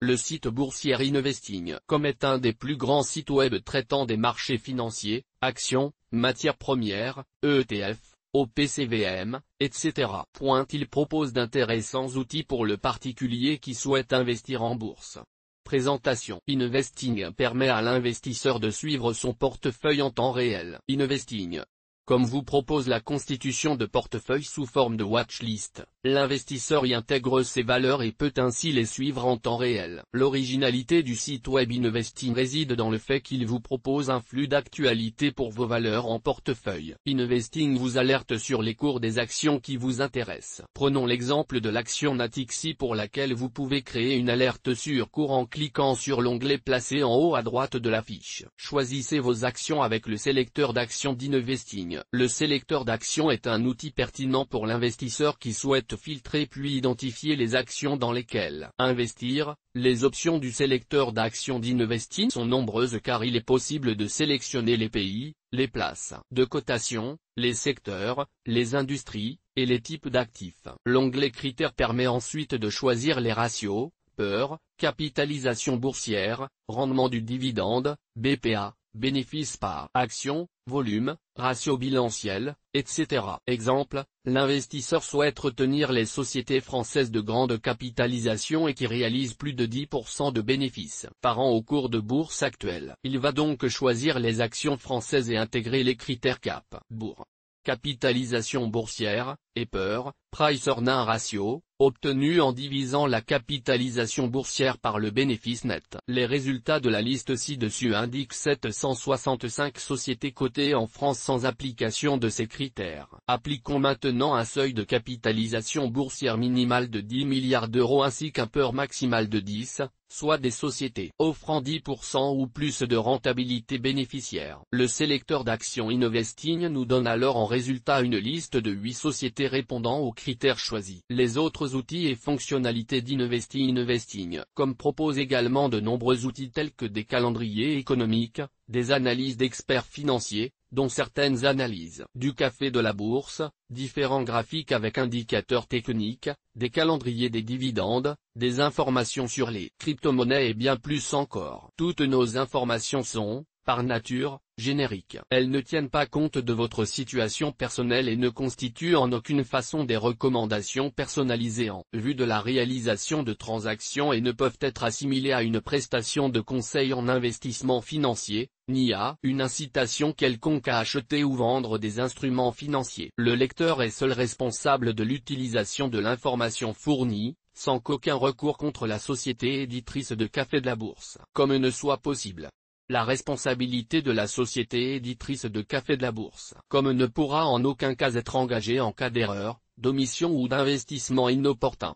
Le site boursier Investing.com est un des plus grands sites web traitant des marchés financiers, actions, matières premières, ETF, OPCVM, etc. Il propose d'intéressants outils pour le particulier qui souhaite investir en bourse. Présentation. Investing permet à l'investisseur de suivre son portefeuille en temps réel. Investing.com vous propose la constitution de portefeuilles sous forme de watchlist. L'investisseur y intègre ses valeurs et peut ainsi les suivre en temps réel. L'originalité du site web Investing réside dans le fait qu'il vous propose un flux d'actualité pour vos valeurs en portefeuille. Investing vous alerte sur les cours des actions qui vous intéressent. Prenons l'exemple de l'action Natixi pour laquelle vous pouvez créer une alerte sur cours en cliquant sur l'onglet placé en haut à droite de la fiche. Choisissez vos actions avec le sélecteur d'actions d'Investing. Le sélecteur d'actions est un outil pertinent pour l'investisseur qui souhaite filtrer puis identifier les actions dans lesquelles investir. Les options du sélecteur d'actions d'Investing sont nombreuses car il est possible de sélectionner les pays, les places de cotation, les secteurs, les industries, et les types d'actifs. L'onglet Critères permet ensuite de choisir les ratios, peur, capitalisation boursière, rendement du dividende, BPA, bénéfice par action, volume, ratio bilanciel, etc. Exemple, l'investisseur souhaite retenir les sociétés françaises de grande capitalisation et qui réalisent plus de 10% de bénéfices par an au cours de bourse actuel. Il va donc choisir les actions françaises et intégrer les critères CAP, bourg, capitalisation boursière, et peur, price-earnings ratio, obtenu en divisant la capitalisation boursière par le bénéfice net. Les résultats de la liste ci-dessus indiquent 765 sociétés cotées en France sans application de ces critères. Appliquons maintenant un seuil de capitalisation boursière minimale de 10 milliards d'euros ainsi qu'un peur maximal de 10, soit des sociétés offrant 10% ou plus de rentabilité bénéficiaire. Le sélecteur d'actions Investing nous donne alors en résultat une liste de 8 sociétés répondant aux critères choisis. Les autres outils et fonctionnalités d'Investing.com proposent également de nombreux outils tels que des calendriers économiques, des analyses d'experts financiers, dont certaines analyses du café de la bourse, différents graphiques avec indicateurs techniques, des calendriers des dividendes, des informations sur les crypto-monnaies et bien plus encore. Toutes nos informations sont, par nature, génériques. Elles ne tiennent pas compte de votre situation personnelle et ne constituent en aucune façon des recommandations personnalisées en vue de la réalisation de transactions et ne peuvent être assimilées à une prestation de conseil en investissement financier, ni à une incitation quelconque à acheter ou vendre des instruments financiers. Le lecteur est seul responsable de l'utilisation de l'information fournie, sans qu'aucun recours contre la société éditrice de Café de la Bourse, comme ne soit possible. La responsabilité de la société éditrice de Café de la Bourse, comme ne pourra en aucun cas être engagée en cas d'erreur, d'omission ou d'investissement inopportun.